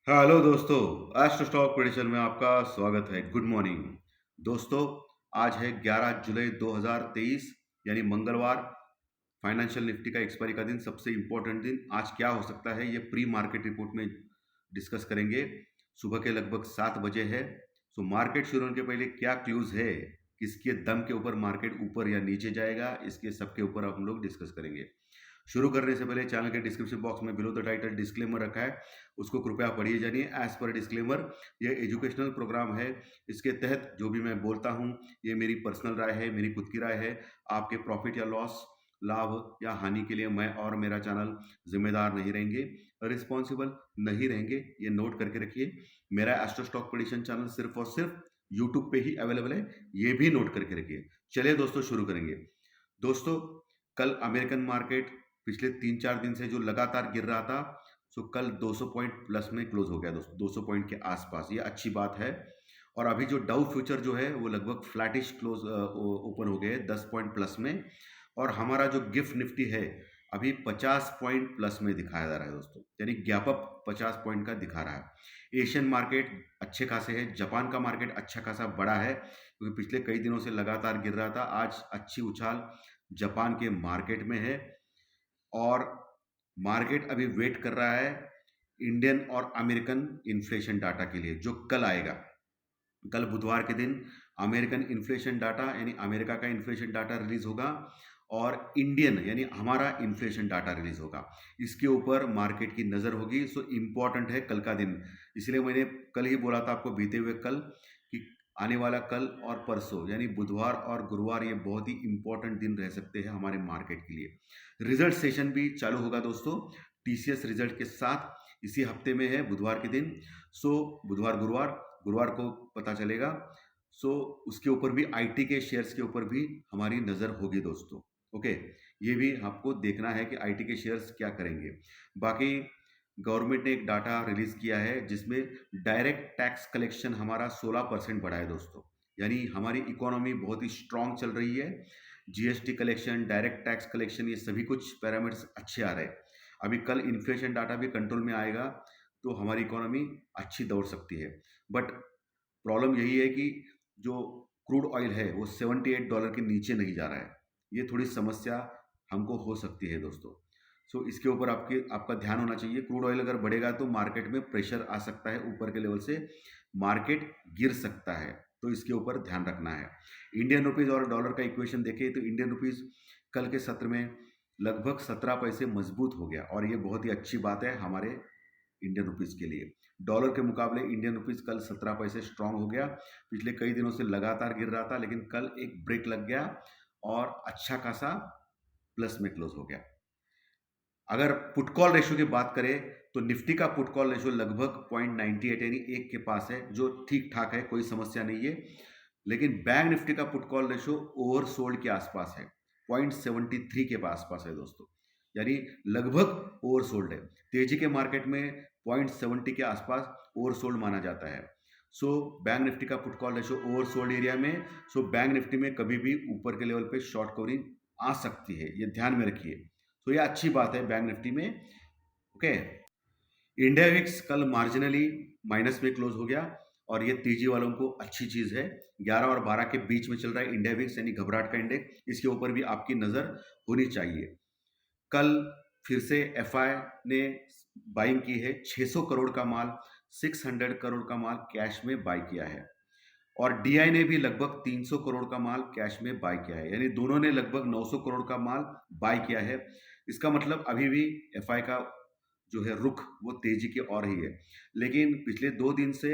Hello दोस्तों, astro stock prediction में आपका स्वागत है। गुड मॉर्निंग दोस्तों। आज है 11 जुलाई 2023 यानी मंगलवार। फाइनेंशियल निफ्टी का एक्सपायरी का दिन, सबसे इंपॉर्टेंट दिन। आज क्या हो सकता है ये प्री मार्केट रिपोर्ट में डिस्कस करेंगे। सुबह के लगभग 7 बजे है। सो मार्केट शुरू होने के पहले क्या क्लूज है, किसके दम के ऊपर मार्केट ऊपर या नीचे जाएगा, इसके सबके ऊपर हम लोग डिस्कस करेंगे। शुरू करने से पहले चैनल के डिस्क्रिप्शन बॉक्स में बिलो द टाइटल डिस्क्लेमर रखा है, उसको कृपया पढ़िए जानिए। एज पर डिस्क्लेमर, यह एजुकेशनल प्रोग्राम है। इसके तहत जो भी मैं बोलता हूँ ये मेरी पर्सनल राय है, मेरी खुद की राय है। आपके प्रॉफिट या लॉस, लाभ या हानि के लिए मैं और मेरा चैनल जिम्मेदार नहीं रहेंगे, रिस्पॉन्सिबल नहीं रहेंगे। ये नोट करके रखिए। मेरा एस्ट्रो स्टॉक प्रेडिक्शन चैनल सिर्फ और सिर्फ यूट्यूब पे ही अवेलेबल है, ये भी नोट करके रखिए। चलिए दोस्तों, शुरू करेंगे। दोस्तों, कल अमेरिकन मार्केट पिछले 3-4 दिन से जो लगातार गिर रहा था, सो कल 200 पॉइंट प्लस में क्लोज हो गया दोस्तों, 200 पॉइंट के आसपास। ये अच्छी बात है। और अभी जो डाउ फ्यूचर जो है वो लगभग फ्लैटिश क्लोज ओपन हो गए 10 पॉइंट प्लस में। और हमारा जो गिफ्ट निफ्टी है अभी 50 पॉइंट प्लस में दिखाया जा रहा है दोस्तों, यानी गैप अप 50 पॉइंट का दिखा रहा है। एशियन मार्केट अच्छे खासे है, जापान का मार्केट अच्छा खासा बड़ा है क्योंकि पिछले कई दिनों से लगातार गिर रहा था। आज अच्छी उछाल जापान के मार्केट में है। और मार्केट अभी वेट कर रहा है इंडियन और अमेरिकन इन्फ्लेशन डाटा के लिए, जो कल आएगा। कल बुधवार के दिन अमेरिकन इन्फ्लेशन डाटा यानी अमेरिका का इन्फ्लेशन डाटा रिलीज होगा, और इंडियन यानी हमारा इन्फ्लेशन डाटा रिलीज होगा। इसके ऊपर मार्केट की नज़र होगी। सो इम्पॉर्टेंट है कल का दिन। इसलिए मैंने कल ही बोला था आपको, बीते हुए कल, कि आने वाला कल और परसों यानी बुधवार और गुरुवार ये बहुत ही इंपॉर्टेंट दिन रह सकते हैं हमारे मार्केट के लिए। रिजल्ट सेशन भी चालू होगा दोस्तों, टीसीएस रिजल्ट के साथ इसी हफ्ते में है, बुधवार के दिन। सो बुधवार गुरुवार, गुरुवार को पता चलेगा। सो उसके ऊपर भी, आईटी के शेयर्स के ऊपर भी हमारी नज़र होगी दोस्तों। ओके, ये भी आपको देखना है कि आईटी के शेयर्स क्या करेंगे। बाकी गवर्नमेंट ने एक डाटा रिलीज किया है जिसमें डायरेक्ट टैक्स कलेक्शन हमारा 16% बढ़ा है दोस्तों, यानी हमारी इकोनॉमी बहुत ही स्ट्रांग चल रही है। GST collection, direct tax collection, ये सभी कुछ पैरामीटर्स अच्छे आ रहे हैं। अभी कल इन्फ्लेशन डाटा भी कंट्रोल में आएगा तो हमारी इकोनॉमी अच्छी दौड़ सकती है। बट प्रॉब्लम यही है कि जो क्रूड ऑयल है वो $78 के नीचे नहीं जा रहा है। ये थोड़ी समस्या हमको हो सकती है दोस्तों। सो इसके ऊपर आपका ध्यान होना चाहिए। क्रूड ऑयल अगर बढ़ेगा तो मार्केट में प्रेशर आ सकता है, ऊपर के लेवल से मार्केट गिर सकता है, तो इसके ऊपर ध्यान रखना है। इंडियन रुपीज़ और डॉलर का इक्वेशन देखें तो इंडियन रुपीज़ कल के सत्र में लगभग 17 पैसे मजबूत हो गया, और ये बहुत ही अच्छी बात है हमारे इंडियन रुपीज़ के लिए। डॉलर के मुकाबले इंडियन रुपीज़ कल 17 पैसे स्ट्रांग हो गया। पिछले कई दिनों से लगातार गिर रहा था, लेकिन कल एक ब्रेक लग गया और अच्छा खासा प्लस में क्लोज हो गया। अगर पुट कॉल रेशियो की बात करें तो निफ्टी का पुट कॉल रेशियो लगभग 0.98 यानी 1 के पास है, जो ठीक ठाक है, कोई समस्या नहीं है। लेकिन बैंक निफ्टी का पुट कॉल रेशियो ओवरसोल्ड के आसपास है, 0.73 के आसपास है दोस्तों, यानी लगभग ओवरसोल्ड है। तेजी के मार्केट में 0.70 के आसपास ओवरसोल्ड माना जाता है। सो बैंक निफ्टी का put call ratio oversold area में। सो बैंक निफ्टी में कभी भी ऊपर के लेवल पे शॉर्ट कवरिंग आ सकती है, ये ध्यान में रखिए। तो ये अच्छी बात है बैंक निफ्टी में। ओके, इंडिया विक्स कल मार्जिनली माइनस में क्लोज हो गया, और ये तेजी वालों को अच्छी चीज है। 11 और 12 के बीच में चल रहा है इंडिया विक्स यानी घबराहट का इंडेक्स, इसके ऊपर भी आपकी नजर होनी चाहिए। कल फिर से एफआई ने बाइंग की है, 600 करोड़ का माल, 600 करोड़ का माल कैश में बाय किया है। और डीआई ने भी लगभग 300 करोड़ का माल कैश में बाय किया है, यानी दोनों ने लगभग 900 करोड़ का माल बाय किया है। इसका मतलब अभी भी एफआई का जो है रुख वो तेजी की ओर ही है। लेकिन पिछले 2 दिन से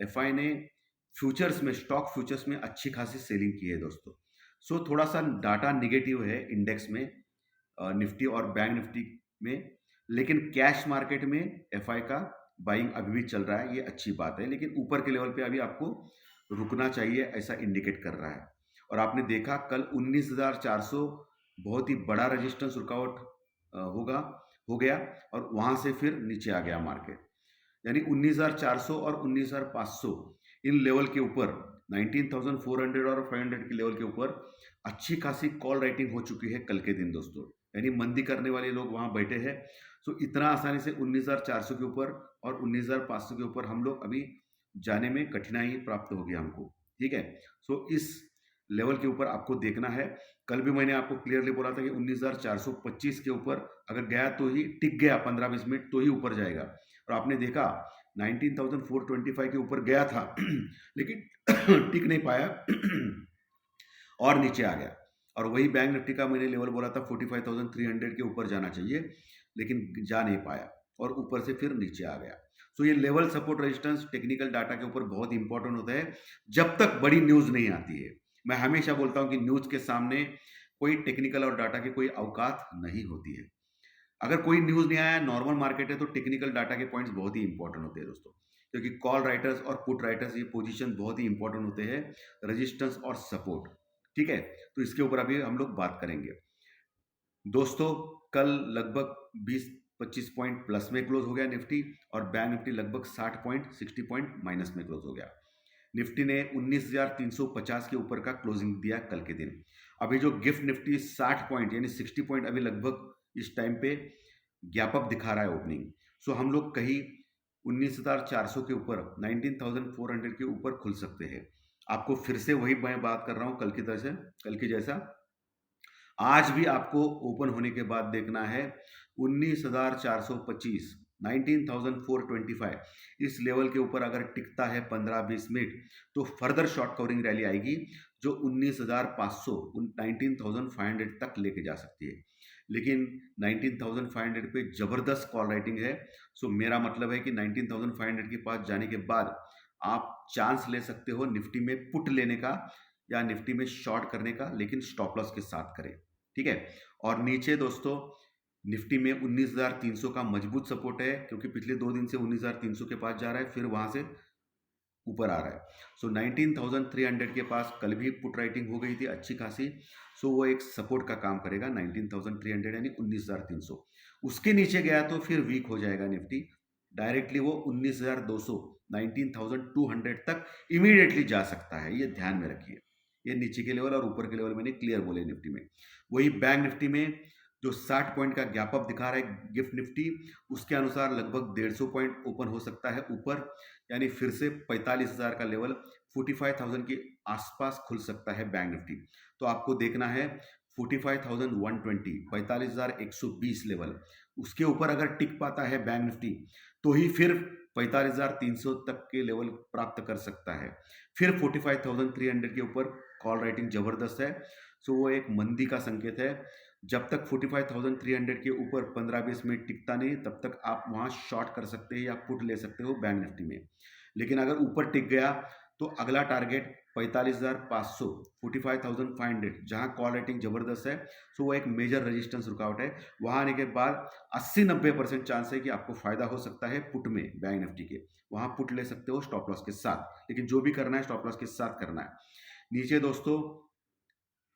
एफआई ने फ्यूचर्स में, स्टॉक फ्यूचर्स में अच्छी खासी सेलिंग की है दोस्तों। सो थोड़ा सा डाटा निगेटिव है इंडेक्स में, निफ्टी और बैंक निफ्टी में। लेकिन कैश मार्केट में एफआई का बाइंग अभी भी चल रहा है, ये अच्छी बात है। लेकिन ऊपर के लेवल पे अभी आपको रुकना चाहिए, ऐसा इंडिकेट कर रहा है। और आपने देखा कल 19,400 बहुत ही बड़ा रेजिस्टेंस रुकावट होगा हो गया, और वहां से फिर नीचे आ गया मार्केट। यानी 19,400 और 19,500 इन लेवल के ऊपर, 19,400 और 500 के लेवल के ऊपर अच्छी खासी कॉल राइटिंग हो चुकी है कल के दिन दोस्तों। यानी मंदी करने वाले लोग वहां बैठे हैं। सो इतना आसानी से 19,400 के ऊपर और 19,500 के ऊपर हम लोग अभी जाने में कठिनाई प्राप्त होगी हमको, ठीक है। सो इस लेवल के ऊपर आपको देखना है। कल भी मैंने आपको क्लियरली बोला था कि 19,425 के ऊपर अगर गया तो ही टिक गया 15-20 मिनट तो ही ऊपर जाएगा, और आपने देखा 19,425 के ऊपर गया था लेकिन टिक नहीं पाया और नीचे आ गया। और वही बैंक निफ्टी का मैंने लेवल बोला था 45,300 के ऊपर जाना चाहिए, लेकिन जा नहीं पाया और ऊपर से फिर नीचे आ गया। सो ये level support resistance technical data के ऊपर बहुत इंपॉर्टेंट होता है जब तक बड़ी न्यूज़ नहीं आती है। मैं हमेशा बोलता हूँ कि न्यूज़ के सामने कोई टेक्निकल और डाटा की कोई औकात नहीं होती है। अगर कोई न्यूज़ नहीं आया, नॉर्मल मार्केट है, तो टेक्निकल डाटा के पॉइंट्स बहुत ही इंपॉर्टेंट होते हैं दोस्तों, क्योंकि कॉल राइटर्स और पुट राइटर्स ये पोजीशन बहुत ही इंपॉर्टेंट होते हैं, रेजिस्टेंस और सपोर्ट, ठीक है। तो इसके ऊपर अभी हम लोग बात करेंगे दोस्तों। कल लगभग 20-25 पॉइंट प्लस में क्लोज हो गया निफ्टी, और बैंक निफ्टी लगभग 60 पॉइंट 60 पॉइंट माइनस में क्लोज हो गया। निफ्टी ने 19,350 के ऊपर का क्लोजिंग दिया कल के दिन। अभी जो गिफ्ट निफ्टी 60 पॉइंट यानी 60 पॉइंट अभी लगभग इस टाइम पे गैप अप दिखा रहा है ओपनिंग। सो हम लोग कहीं 19,400 के ऊपर 19,400 के ऊपर खुल सकते हैं। आपको फिर से वही मैं बात कर रहा हूँ कल की जैसा आज भी आपको ओपन होने के बाद देखना है 19,425 19,425 इस लेवल के ऊपर अगर टिकता है 15-20 मिनट तो फर्दर शॉर्ट कवरिंग रैली आएगी जो 19,500 19,500 तक लेके जा सकती है। लेकिन 19,500 पे जबरदस्त कॉल राइटिंग है। सो मेरा मतलब है कि 19,500 के पास जाने के बाद आप चांस ले सकते हो निफ्टी में पुट लेने का या निफ्टी में शॉर्ट करने का, लेकिन स्टॉप लॉस के साथ करें, ठीक है। और नीचे दोस्तों निफ्टी में 19,300 का मजबूत सपोर्ट है, क्योंकि पिछले 2 दिन से 19,300 के पास जा रहा है, फिर वहां से ऊपर आ रहा है। सो 19,300 के पास कल भी पुट राइटिंग हो गई थी अच्छी खासी। सो वो एक सपोर्ट का काम करेगा 19,300 यानी 19,300। उसके नीचे गया तो फिर वीक हो जाएगा निफ्टी, डायरेक्टली वो 19,200 19,200 तक इमीडिएटली जा सकता है, ये ध्यान में रखिए। ये नीचे के लेवल और ऊपर के लेवल मैंने क्लियर बोले निफ्टी में। वही बैंक निफ्टी में जो 60 पॉइंट का गैप अप दिखा रहा है गिफ्ट निफ्टी, उसके अनुसार लगभग 150 पॉइंट ओपन हो सकता है ऊपर, यानी फिर से 45,000 का लेवल 45,000 के आसपास खुल सकता है बैंक निफ्टी। तो आपको देखना है 45,120 45,120 लेवल, उसके ऊपर अगर टिक पाता है बैंक निफ्टी तो ही फिर 45,300 तक के लेवल प्राप्त कर सकता है। फिर 45,300 के ऊपर कॉल राइटिंग जबरदस्त है। सो वो एक मंदी का संकेत है। जब तक 45,300 के ऊपर 15-20 मिनट टिकता नहीं, तब तक आप वहां शॉर्ट कर सकते हैं या पुट ले सकते हो बैंक निफ्टी में। लेकिन अगर ऊपर टिक गया तो अगला टारगेट 45,500 45,500 जहां कॉल रेटिंग जबरदस्त है। सो वो एक मेजर रेजिस्टेंस रुकावट है। वहां आने के बाद 80-90% चांस है कि आपको फायदा हो सकता है पुट में बैंक निफ्टी के, वहां पुट ले सकते हो स्टॉप लॉस के साथ, लेकिन जो भी करना है स्टॉप लॉस के साथ करना है। नीचे दोस्तों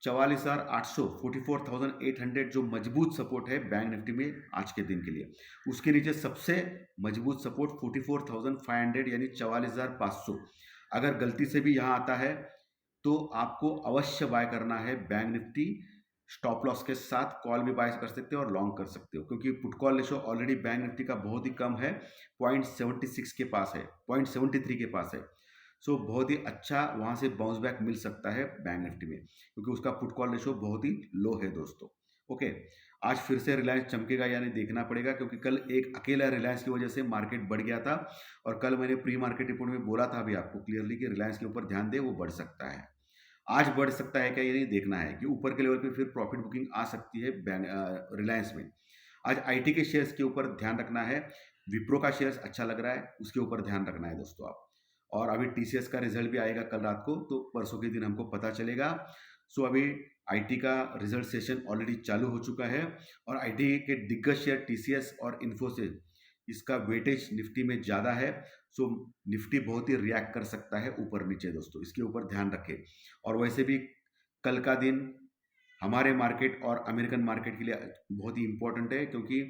44,800 44,800 जो मजबूत सपोर्ट है बैंक निफ्टी में आज के दिन के लिए, उसके नीचे सबसे मजबूत सपोर्ट 44,500 यानी 44,500। अगर गलती से भी यहाँ आता है तो आपको अवश्य बाय करना है बैंक निफ्टी, स्टॉप लॉस के साथ। कॉल भी बाय कर सकते हो और लॉन्ग कर सकते हो, क्योंकि put call ratio already bank Nifty का बहुत ही कम है, 0.76 के पास है, 0.73 के पास है। सो बहुत ही अच्छा वहाँ से बाउंस बैक मिल सकता है बैंक निफ्टी में, क्योंकि उसका पुट कॉल रेशो बहुत ही लो है दोस्तों। ओके, आज फिर से रिलायंस चमकेगा यानी देखना पड़ेगा, क्योंकि कल एक अकेला रिलायंस की वजह से मार्केट बढ़ गया था, और कल मैंने प्री मार्केट रिपोर्ट में बोला था अभी आपको क्लियरली कि रिलायंस के ऊपर ध्यान दे, वो बढ़ सकता है। आज बढ़ सकता है क्या ये नहीं देखना है, कि ऊपर के लेवल पे फिर प्रॉफिट बुकिंग आ सकती है रिलायंस में। आज आईटी के शेयर्स के ऊपर ध्यान रखना है। विप्रो का शेयर्स अच्छा लग रहा है, उसके ऊपर ध्यान रखना है दोस्तों आप। और अभी टीसीएस का रिजल्ट भी आएगा कल रात को, तो परसों के दिन हमको पता चलेगा। सो अभी आईटी का रिजल्ट सेशन ऑलरेडी चालू हो चुका है, और आईटी के दिग्गज शेयर टीसीएस और इन्फोसिस, इसका वेटेज निफ्टी में ज़्यादा है। सो निफ्टी बहुत ही रिएक्ट कर सकता है ऊपर नीचे दोस्तों, इसके ऊपर ध्यान रखें। और वैसे भी कल का दिन हमारे मार्केट और अमेरिकन मार्केट के लिए बहुत ही इम्पोर्टेंट है, क्योंकि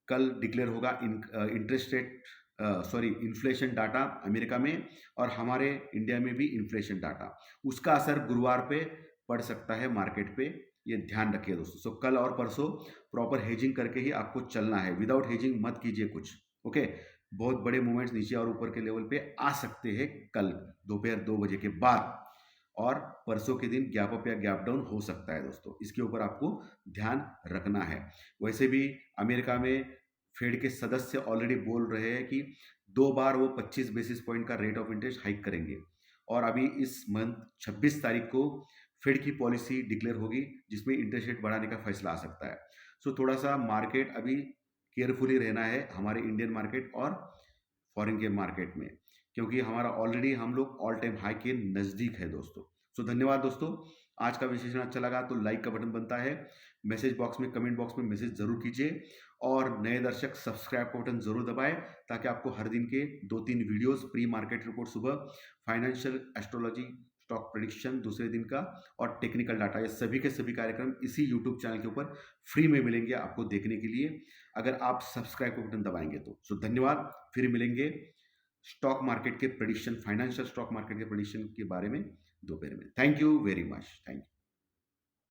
कल डिक्लेयर होगा interest rate inflation data America में, और हमारे इंडिया में भी इन्फ्लेशन डाटा, उसका असर गुरुवार पे पड़ सकता है मार्केट पे। ये ध्यान रखिए दोस्तों। सो कल और परसों प्रॉपर हेजिंग करके ही आपको चलना है, विदाउट हेजिंग मत कीजिए कुछ। ओके, बहुत बड़े मूवमेंट्स नीचे और ऊपर के लेवल पे आ सकते हैं कल दोपहर 2 बजे के बाद, और परसों के दिन गैप अप या गैप डाउन हो सकता है दोस्तों, इसके ऊपर आपको ध्यान रखना है। वैसे भी अमेरिका में फेड के सदस्य ऑलरेडी बोल रहे हैं कि 2 बार वो 25 बेसिस पॉइंट का रेट ऑफ इंटरेस्ट हाइक करेंगे, और अभी इस मंथ 26 तारीख को फेड की पॉलिसी डिक्लेयर होगी जिसमें इंटरेस्ट रेट बढ़ाने का फैसला आ सकता है। सो थोड़ा सा मार्केट अभी केयरफुली रहना है, हमारे इंडियन मार्केट और फॉरेन के मार्केट में, क्योंकि हमारा ऑलरेडी हम लोग ऑल टाइम हाई के नज़दीक है दोस्तों। सो धन्यवाद दोस्तों, आज का विश्लेषण अच्छा लगा तो लाइक का बटन बनता है, मैसेज बॉक्स में कमेंट बॉक्स में मैसेज जरूर कीजिए, और नए दर्शक सब्सक्राइब का बटन जरूर दबाएं ताकि आपको हर दिन के 2-3 वीडियोस, प्री मार्केट रिपोर्ट सुबह, फाइनेंशियल एस्ट्रोलॉजी, स्टॉक प्रेडिक्शन दूसरे दिन का, और टेक्निकल डाटा, ये सभी के सभी कार्यक्रम इसी यूट्यूब चैनल के ऊपर फ्री में मिलेंगे आपको देखने के लिए, अगर आप सब्सक्राइब का बटन दबाएंगे तो। सो धन्यवाद, फिर मिलेंगे स्टॉक मार्केट के प्रेडिक्शन, फाइनेंशियल स्टॉक मार्केट के प्रेडिक्शन के बारे में दोपहर में। Thank you very much, thank you.